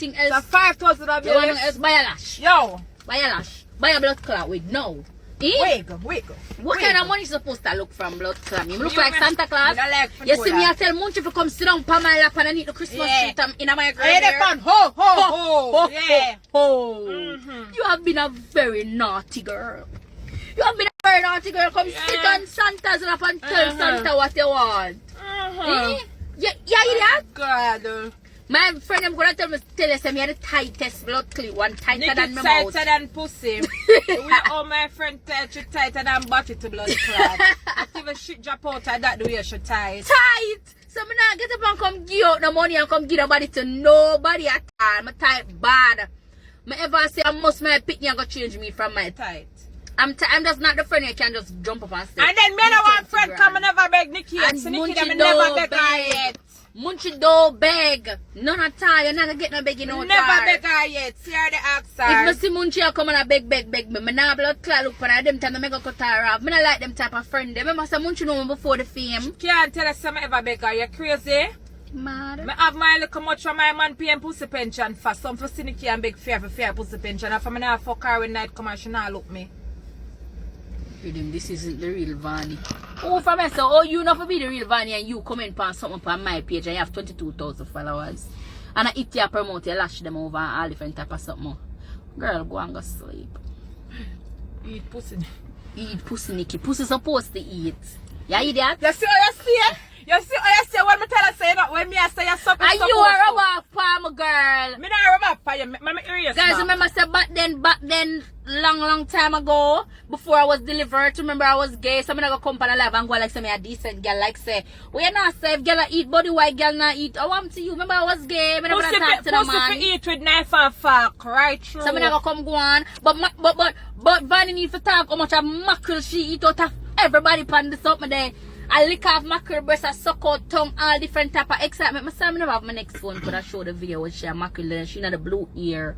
anything else. So 5,000 of You want else? Buy a lash. Yo. Buy a lash. Buy a blood clot wig. No. Wiggle. What kind of money supposed to look from blood clot? You look like Santa Claus. Like You see me, I tell Munchie to come sit down on my lap and I need the Christmas tree in my grave. Ho. Yeah. You have been a very naughty girl. You have been a very naughty girl. Come sit on Santa's lap and tell Santa what you want. Yeah, idiot. God. My friend, I'm gonna tell you, say me the tightest blood clip, one tighter Nikki than my tighter mouth. than pussy. We all my friend touch you tighter than body to blood clot. Not even shit drop out of that the way she tight. Tight! So me not get up and come give out the money and come give the body to nobody at all. I'm tight bad. Me ever say I must my pitney and go change me from my Tight. I'm just not the friend you can just jump up and say. And then me no one friend come and never beg Nikki yet. And So Nikki Munchie them never beg her beg. yet. Munchie don't beg. None at all. You're not gonna get no begging out. Never beg her yet. See her the ask If her. I see Munchie I come and I beg me. Me nah blood clot look for them time I go cut her off. Me not like them type of friend. Remember say Munchie know me before the fame. Can't tell us some ever beg her. You crazy? Mad. Me have my little much from my man paying pussy pension for some for Nikki and beg fair pussy pension. And for me now fuck her when night come and she not look me. This isn't the real Vani. Oh, from me, so you not for be the real Vani and you comment on something on my page and you have 22,000 followers. And I eat you promote you lash them over and all different type of something. Girl, go and go sleep. Eat pussy. Eat pussy, Nikki. Pussy supposed to eat. You idiot? You see how you see it? You see how you see when me tell her say not when me I say you something. And you are a rub palm girl. Me not rub off for you. Me serious. Guys, remember say back then, long time ago, before I was delivered, remember I was gay, so I'm gonna come on a live and go like say me a decent girl, like say, we not say if girl eat body, why girl not eat? I want to you. Remember I was gay, me never talk to the man. Pussy eat with knife and fork, right true. So I'm gonna come go on. But Vanny need to talk how much of mackerel she eat out of everybody pan this up me there. I lick off mackerel breast, I suck out tongue, all different type of excitement. My son never have my next phone could I show the video with she a mackerel and she not the blue ear.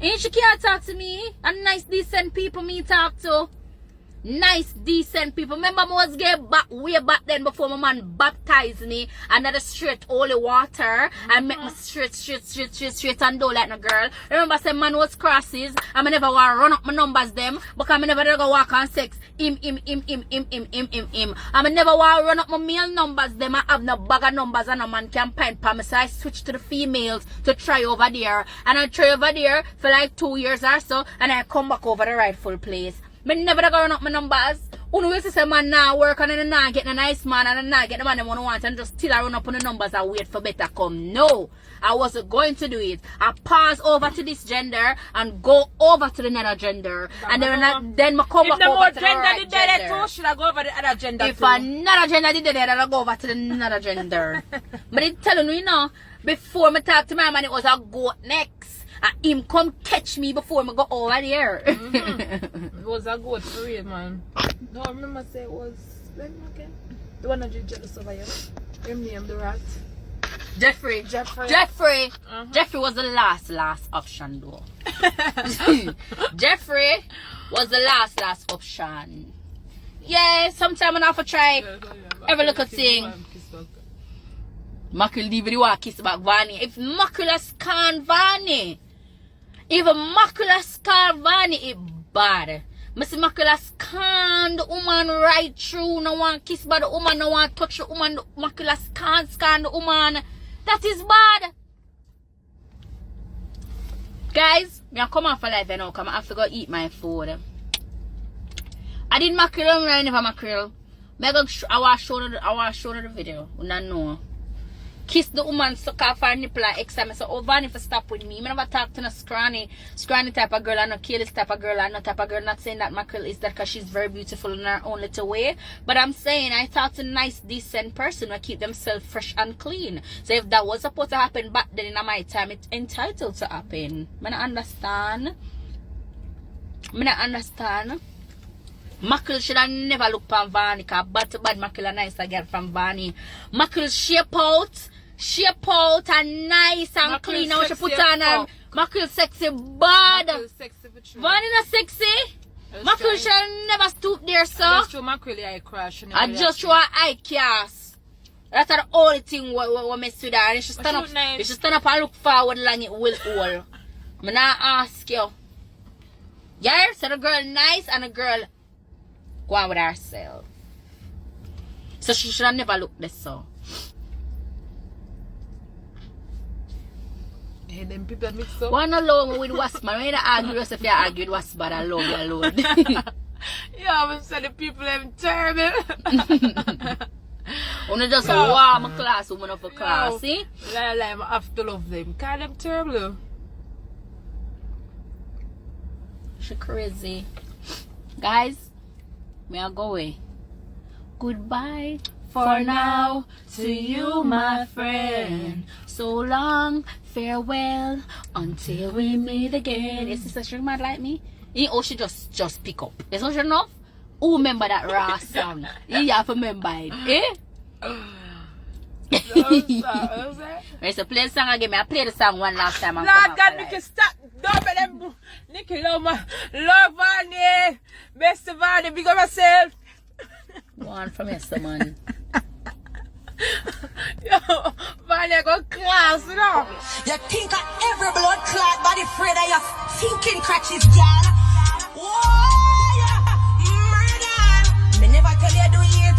And she can't talk to me. And nice decent people me talk to. Nice decent people. Remember I was gay way back then before my man baptized me under the straight holy water and make me straight and do like no girl. Remember I said man was crosses and I never want to run up my numbers them because I never go walk on sex. And I never want to run up my male numbers them. I have no bag of numbers and no man can find for me. So I switched to the females to try over there. And I try over there for like 2 years or so and I come back over the rightful place. I never go run up my numbers. Who knows if say man now work and then not get a nice man and then not get the man I want and just still I run up on the numbers and wait for better come. No, I wasn't going to do it. I pass over to this gender and go over to the other gender. And then I come back over to the right gender. Too, should I go over the other gender if too? another gender did that, I'll go over to the other gender. But it's telling you, before I talk to my man, it was a goat next. And him come catch me before I go over there. It was a goat for real, man. No, I remember say it was okay. The one that you jealous over you. Him name the rat. Jeffrey. Jeffrey was the last option though. Jeffrey was the last option. Yeah, sometime I have to try every little thing. Mackerel DVD want kiss back Vani. If mackerel scan Vani. If mackerel scan Vani, it bad. Mr. Mackerel scan the woman right through. No one kiss by the woman. No one touch the woman. Mackerel scan the woman. That is bad. Guys, I come off for life now. Come I have to go eat my food. I did mackerel and I never mackerel. I want to show the video. I don't know. Kiss the woman, suck off her nipple and exam. So, oh, Vani for stop with me. I never talk to no scrawny type of girl. I no careless type of girl. I no type of girl. Not saying that mackerel is that because she's very beautiful in her own little way. But I'm saying I talk to a nice, decent person who keep themselves fresh and clean. So if that was supposed to happen back then in my time, it's entitled to happen. I don't understand. Mackerel should have never looked on Vani because bad mackerel are nice again from Vani. Mackerel shape out and nice and mackerel clean. Now she put on her mackerel sexy bad. Vani not sexy. Mackerel should have never stoop there, sir. I just show mackerel eye crash. I just show her eye cast. That's the only thing we mess with her. And she stand up. nice. She stand up and look forward long it will all. I'm not ask you. Yeah, so the girl nice and the girl go on with herself. So she should have never looked this so. Hey, them people mix up. One alone with wasp man. When you argue yourself, you argue with wasp man alone, you alone. Yeah, I say the people them terrible. Only just a warm class, woman of a class, see? I have to love them. Call them terrible. She crazy. Guys, we are going. Goodbye for now to you, my friend. So long, farewell, until we meet again. Is this a string mad like me? Or she just pick up. Is not enough? Who remember that raw song? You have to remember it, eh? Right, so play the song again. I play the song one last time. Lord God, Nikki, stop. Don't let them. Nikki, love Ivany. Best Ivany, big up yourself. Go on from here, man. Yo, Ivany, go class, you know. You think of every blood clot body afraid of your thinking crutches, girl. Whoa, yeah. Murder. Me never tell you do it.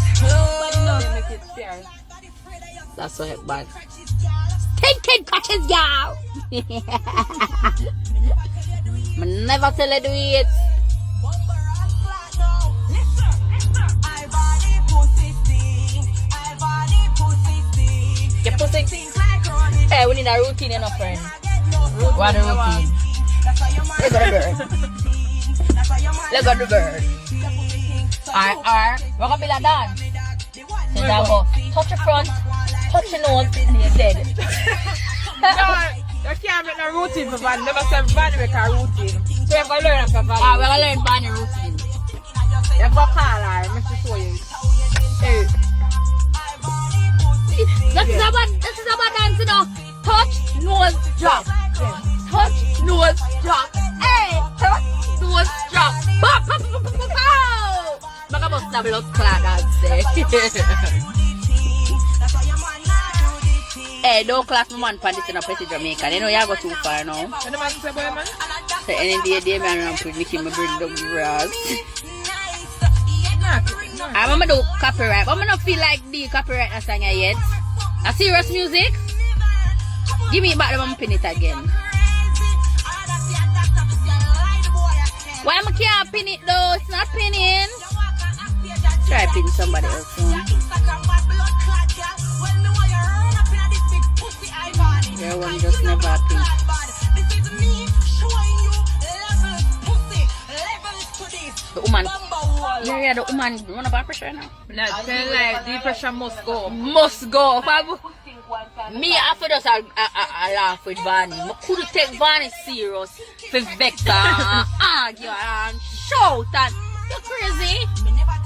They make it fair. That's so bad. Thinking crutches, y'all. Me never tell you do it. Your pussy. Hey, we need a routine, enough, friend. What a routine. Look at the bird. Look at the bird. We're gonna be like that. So now go touch your front, touch your nose, and you're dead. No, you can't make no routine for Ivany. Never say Ivany make a routine. So you're going to learn from Ivany. We're gonna learn Ivany routine. You're going to call her. Let me show you. Hey. This is about dance, you know. Touch, nose, drop. Touch, nose, drop. Hey, touch, nose, drop. Bop, pop, pop, pop, pop, pop. Baga must have blood clot dance. Hey, don't class my man for this in a pretty Jamaica. They know you go too far now. What the man say, boy, man? So any day, man, I'm pretty Nikki, me bring the grass. I'm gonna do copyright, but I'm not feel like the copyright a song yet. A serious music? Give me it back, I'm gonna pin it again. Why am I can't pin it though? It's not pinning. Try pin somebody else soon. Your one just never pin. The woman. Yeah, the woman run up pressure now. No, tell like the pressure must go. Must go. Me after just I laugh with Ivany. I couldn't take Ivany serious for Vector and argue and shout and you're crazy.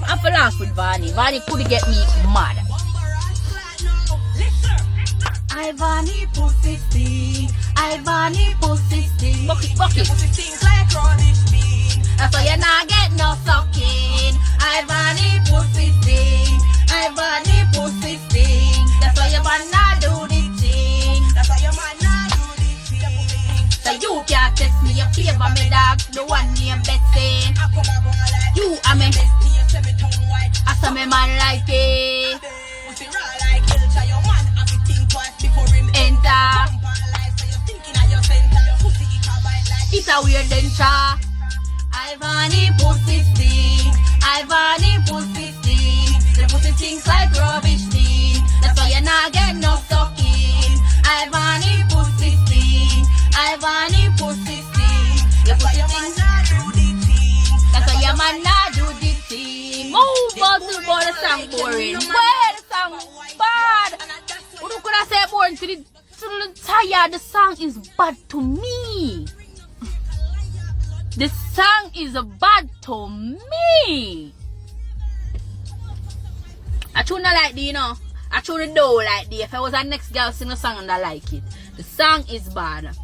I have to laugh with Ivany. Ivany couldn't get me mad. Ivany pussy stink. Ivany pussy stink. Bucket. That's why you not get no sucking. Ivany pussy stink. Ivany pussy stink. That's why you man not do the thing. That's why you man not do the thing. So you can't test me, you favor me dog. The one named Bessie. You are me. I saw me man like it. Enter. It's a weird denture. Ivany pussy stink. Ivany pussy stink. The pussy stinks like rubbish thing. That's why you not get no sucking. Ivany pussy stink. Ivany pussy stink. Your pussy stinks. That's why your man not do the thing. Move on to the boy, the song boring. Where the song bad? What could I say boring to the tired? The song is bad to me. The song is bad to me. I tune not like the, you know. I tune do like the. If I was a next girl sing a song and I like it. The song is bad.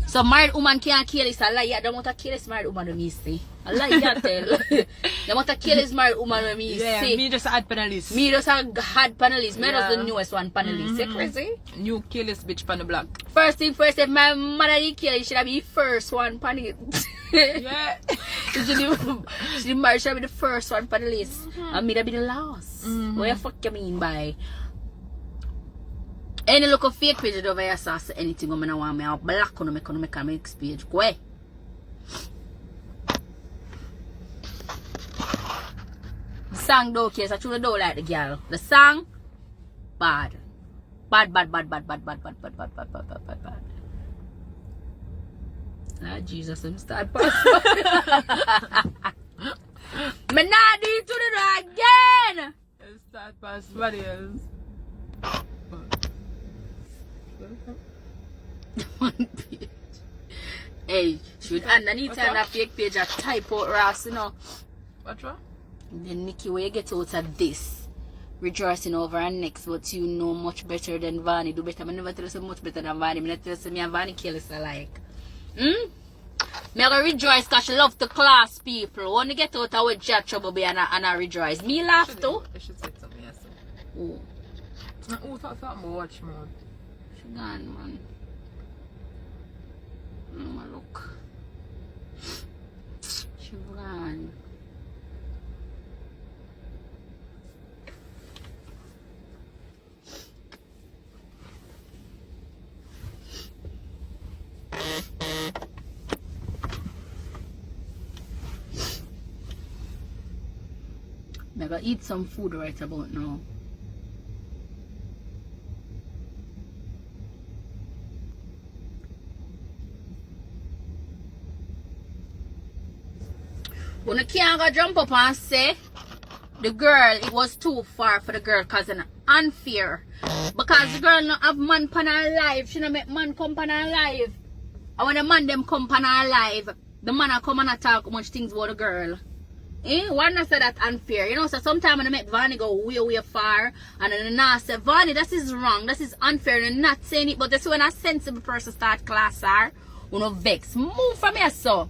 So married woman can't kill this. I lie. I don't want to kill this married woman to me, see. I like that tell. The matter kill is married woman when me Yeah, say. me just add panelist. Me just a hard panelist. Me just the Yeah. newest one panelist. You crazy? New kill this bitch pan the block. First thing first, if my mother did kill, it should have been the first one panelist. Yeah. She married should be the first one panelist. And me that be the last. What the fuck you mean by? Any look of fake page over here, so anything woman I want me, I'll black on make a mix page. Go away. The song though, case I truly don't like the girl. The song, bad. Bad. Ah, Jesus, I'm start passing. Me not need to do that again. Start past somebody else. One page. Hey, should underneath on that fake page a type out Ross, you know. What's wrong? Then Nikki, where you get out of this, rejoicing over her next, but you know much better than Ivany. Do better. I never tell you so much better than Ivany. I never tell you so me and Ivany kill us alike. Me I go rejoice because she love to class people. When you get out of with your trouble be and I rejoice. Me laugh too. I should say something else. Oh, Oh, thought more watch more. she gone, man. No, look. She gone. I gotta eat some food right about now. When you can't go jump up and say the girl, it was too far for the girl because it's unfair. Because the girl not have man pan her life. She not make man come pan her life. And when the man them come pan her life, the man a come and talk much things about the girl. Why not say that unfair? You know, so sometimes when I make Ivany go way far and then I say, Ivany, this is wrong, this is unfair, and not saying it, but that's when a sensible person start class her, you know, vex. Move from here, so.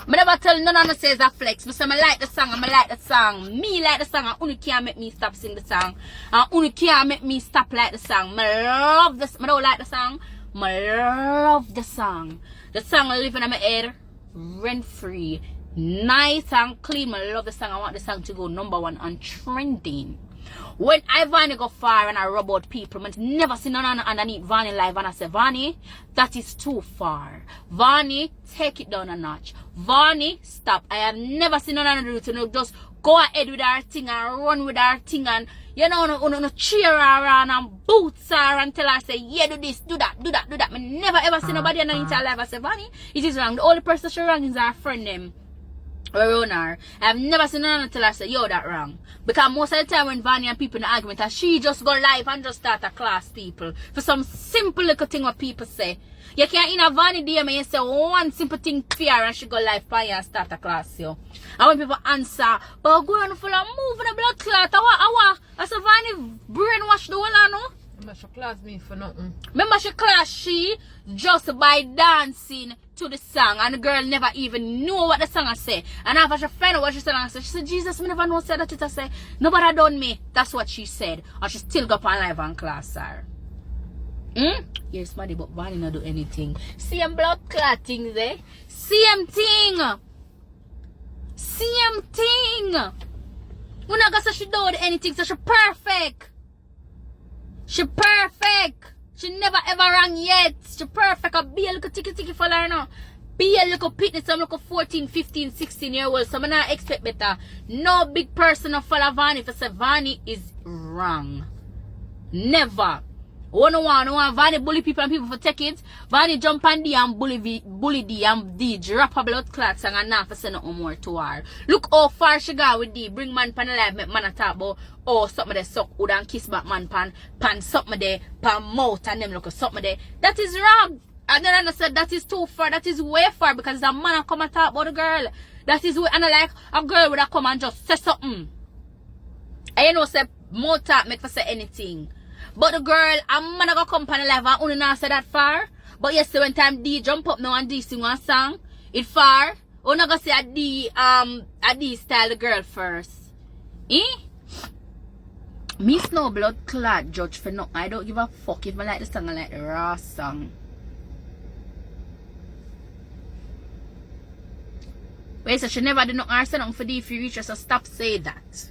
I never tell none of them says a flex. But I like the song, I like the song. Me like the song, and only can't make me stop sing the song. And only can't make me stop like the song. I love this. I don't like the song. I love the song. The song living in my head, rent free, nice and clean. I love the song. I want the song to go #1 on trending. When Ivany go far and I rub out people, I never see none underneath Ivany live and I say, Ivany, that is too far. Ivany, take it down a notch. Ivany, stop. I have never seen none do it. You know, just go ahead with our thing and run with our thing and, you know, no cheer her around and boots her and tell her, say, yeah, do this, do that. I never ever see nobody underneath her live. I say, Ivany, it is wrong. The only person she wrong is our friend them. Around her. I've never seen her until I say, yo, that wrong. Because most of the time when Ivany and people in the argument, she just go live and just start a class people. For some simple little thing what people say. You can't in a Ivany DM and you say one simple thing for her and she go live for you and start a class, yo. And when people answer, but go on full of moving a blood clot, I say, Ivany brainwash the whole I know. Remember she class me for nothing. Remember she class she just by dancing to the song and the girl never even knew what the song I say. And after she found out what she said, she said, Jesus, me never know said that it I say. Nobody done me. That's what she said. And she still got on live and class her. Yes, buddy, but Ivany not do anything. Same blood clotting there. Same thing. Same thing. When I got say she don't do anything, so she perfect. She perfect. She never ever rang yet. She perfect. A be a little ticky for her now. Be a little pitness. Some little 14, 15, 16 year old. So I not expect better. No big person of follow Ivany. If I say Ivany is wrong. Never. No one Ivany bully people and people for take it. Ivany jump on D and bully D and D drop a blood clot song and not for say nothing more to her. Look how far she got with D. Bring man pan alive, make man a talk about oh something they suck wood and kiss back man pan something there, pan mouth and them look at something there. That is wrong. And then I said that is too far, that is way far because a man come and talk about the girl. That is way and I like a girl would have come and just say something. And you know say mouth talk make for say anything. But the girl, I'm gonna go come on the live and only not say that far. But yesterday when time D jump up now and D sing one song, it far. Oh, no, go say a D style the girl first. Me snow blood clad judge for no. I don't give a fuck if I like the song. I like the raw song. Wait, so she never did no arsenal for the if you reach her, so stop saying that.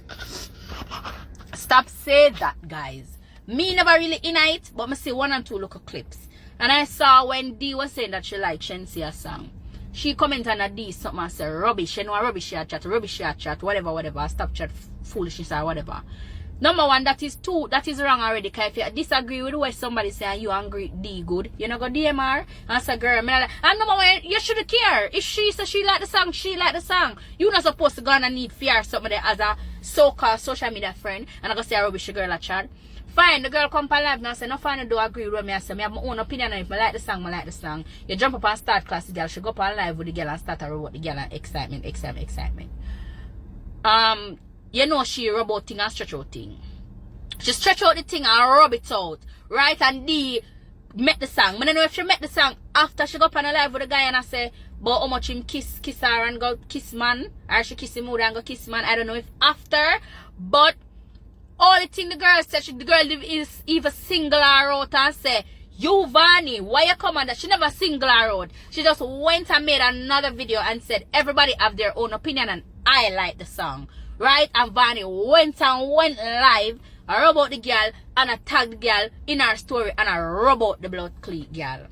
Stop saying that, guys. Me never really in it, but I see 1 and 2 local clips. And I saw when D was saying that she liked Shensea's song. She commented on a D something and said rubbish. You know rubbish she chat, whatever. Stop chat foolishness or whatever. Number one, that is wrong already. Cause if you disagree with what somebody say you angry D good, you know go DMR and say girl, and number one, you shouldn't care. If she says she like the song, she like the song. You're not supposed to go and need fear somebody as a so-called social media friend and I go say a rubbish girl a chat. Fine, the girl come on live now say no fine do agree with me. I say me have my own opinion and if I like the song, I like the song. You jump up and start class the girl, she go up on live with the girl and start to robot the girl and excitement. You know she robot thing and stretch out thing. She stretch out the thing and rub it out. Right, and D met the song. I don't know if she met the song after she go up on a live with the guy and I say, but how much him kiss her and go kiss man, or she kiss him more and go kiss man. I don't know if after, but all the thing the girl said, the girl is even single her out and say, you Vani, why you come on that? She never single her out. She just went and made another video and said everybody have their own opinion and I like the song. Right? And Vani went live, I rub out the girl and I tagged the girl in her story and I rub out the blood cleat girl.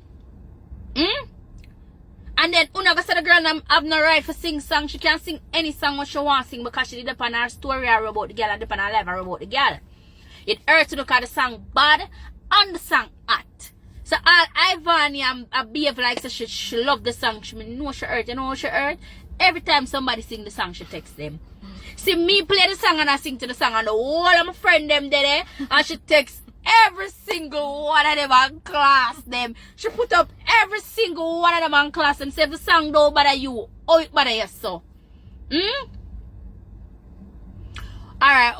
And then Unaga said the girl have no right for sing song. She can't sing any song what she want to sing because she did up on her story I rub out the girl and up on her live I rub out the girl. It hurts to look at the song bad and the song hot. So all Ivany I behave like so she love the song. She know she hurt. You know how she hurt? Every time somebody sing the song she text them. See me play the song and I sing to the song and the whole of my friend them there and she text every single one of them on class them. She put up every single one of them on class and say the song don't bother you. Oh it bother you so. Alright,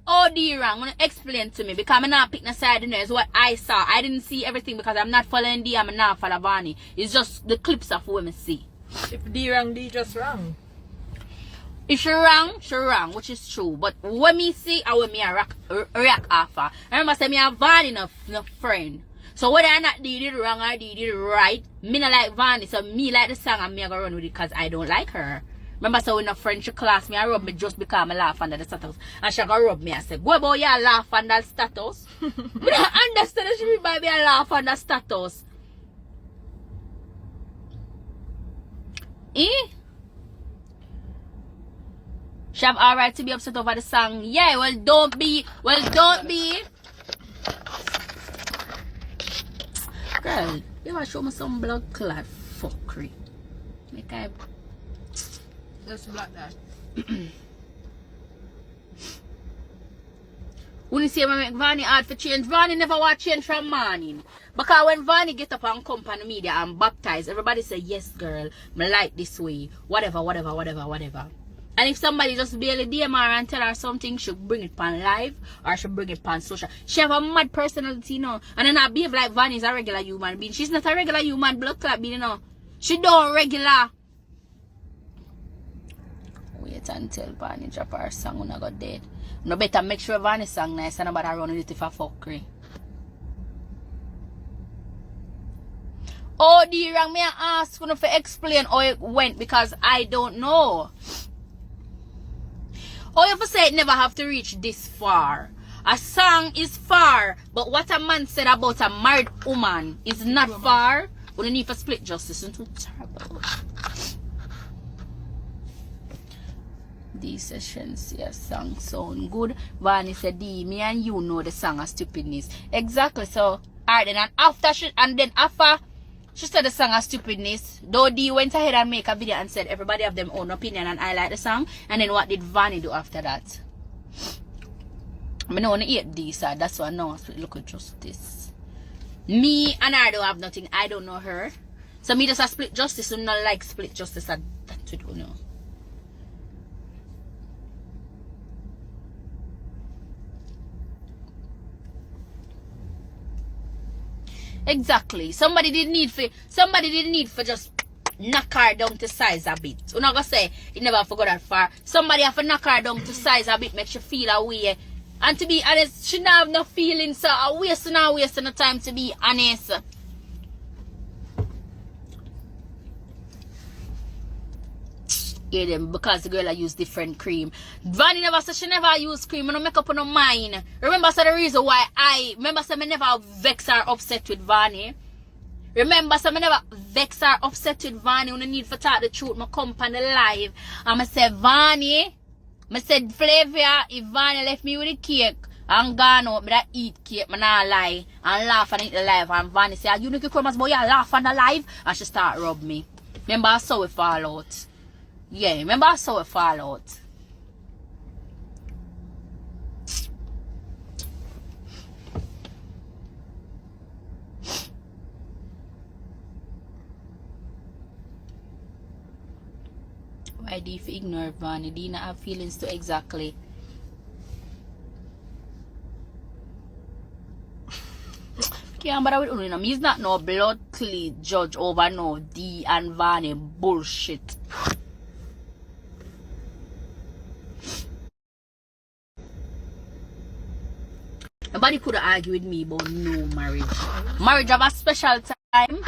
OD wrong. I'm gonna explain to me because I'm not picking a side in there. It's what I saw. I didn't see everything because I'm not following D, I'm not following Vani. It's just the clips of women see. If D wrong, D just wrong. If she wrong, which is true. But when me see, I will me react after. I remember say me have Vani enough friend. So whether or not they did it wrong or they did it right, me not like Vani, so me like the song and me I go run with it because I don't like her. Remember so in a French class, me I rub me just because I laugh under the status. And she go rub me and say, what about you laugh under the status? I don't understand that she mean by me I laugh under status. She have all right to be upset over the song. Yeah, well don't be. Girl, you ever show me some blood clot fuckery? Like I Just block that. When you see me make Vani hard for change, Vani never want change from morning. Because when Vani get up and come on the media and baptize, everybody say, yes girl, me like this way. Whatever. And if somebody just barely DM her and tell her something, she'll bring it on live or she'll bring it on social. She have a mad personality, you know. And then I behave like Vani is a regular human being. She's not a regular human blood clot being, you know. She don't regular. Wait until Vani drop her song when I got dead. No better make sure Vani song nice and nobody run with it for fuckery. Oh, the wrong me ask you to explain how it went because I don't know. Oh, you have to say it never have to reach this far. A song is far, but what a man said about a married woman is not far. We don't need to split justice into terrible. These sessions, yes, song sound good. Vani said, D, me and you know the song of stupidness. Exactly, so, alright then, after she said the song of stupidness, though D went ahead and make a video and said everybody have their own opinion and I like the song. And then what did Vani do after that? I don't want to eat D, so that's why I know. Look at justice. Me and I don't have nothing. I don't know her. So me just a split justice. I'm not like split justice. That's what we know. Exactly. Somebody didn't need for just knock her down to size a bit. You're not gonna say it never forgot that far. Somebody have to knock her down to size a bit, make you feel a way. And to be honest, she don't have no feelings, so I wasting the time to be honest. Yeah, them because the girl I use different cream. Vanny never said she never use cream. I don't make up on her mind. Remember so the reason why I never vex her upset with Vanny. Remember so I never vex her upset with Vanny when I need for talk the truth. I come on the live and I say Vanny. I said Flavia, if Vanny left me with the cake, I'm gone out, but I eat cake, I not lie, and laugh and eat the live. And Vanny say, you Nikki Chromaz boy, you laugh on the live, and she start rub me. Remember I saw it fall out. Yeah, remember I saw it fall out. Why do you ignore Vanny? Do you not have feelings to exactly? Can't bother with him. He's not no blood clean judge over no D and Vanny bullshit. Nobody could argue with me about no marriage. Marriage have a special time.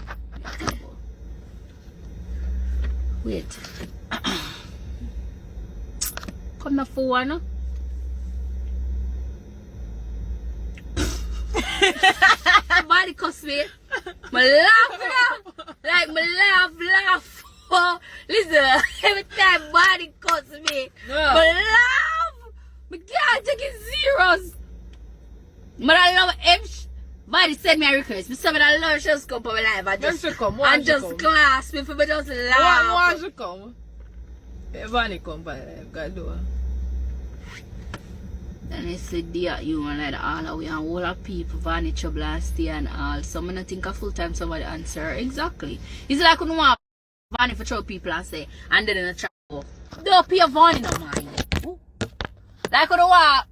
Wait. Come here for one. Body cuss me. My laugh now. Like my laugh. Oh, listen, every time body cuss me. My laugh. I can't take it serious. But I love if body send me a request. I said I love just come for my life and just clasp me for me just laugh. Why she come? Ivany come by the life, God do it. And I said, dear, you want like all the way and all the people Vanny trouble and stay and all. So I'm not think a full time somebody answer. Exactly. It's like I couldn't want Vanny for trouble people and say, and then in the trouble. Don't pay Vanny no mind. Ooh. Like I couldn't want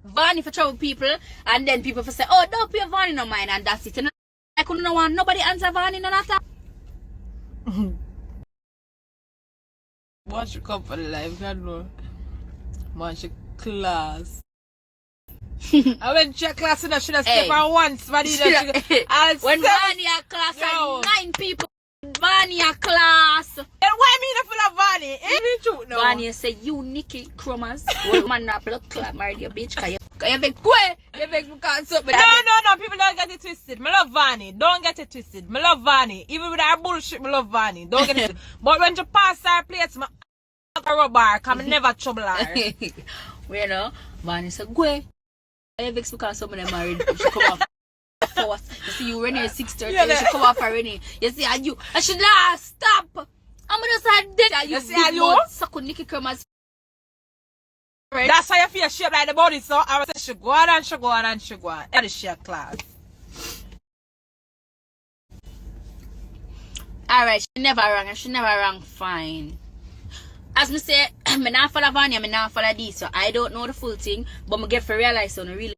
Vanny for trouble people and then people for say, oh, don't pay Vanny no mind, and that's it. And I couldn't want nobody answer Vanny none of that. Watch you come for the life, God know. Watch your class. I went to your class and I should have stepped on once. When Vanny a class and 9 people Vanny a class. And why me not full of Vanny? Ain't true no. Vanny say you Nikki Chromaz. Well, man not blood clot married your bitch. Cause you make way. You make me cancel. No. People don't get it twisted. I love Vanny. Don't get it twisted. I love Vanny. Even with our bullshit, I love Vanny. Don't get it twisted. But when you pass our place, I rub her. Cause I never trouble her. You know, Vanny said, go ahead. I vex because some of them married. She come off. You see, you Renee 6:30. She come off for Renee. You see, and you. I should not stop. I'm gonna say that. You see, you suck on Nikki Chromaz. That's how you feel shaped like the body, so I say she go on and she go on and she go on. That is your class. Alright, she never wrong and she never wrong fine. As me say, I'm not follow Vanya, I'm not follow this, so I don't know the full thing, but I get to realize on really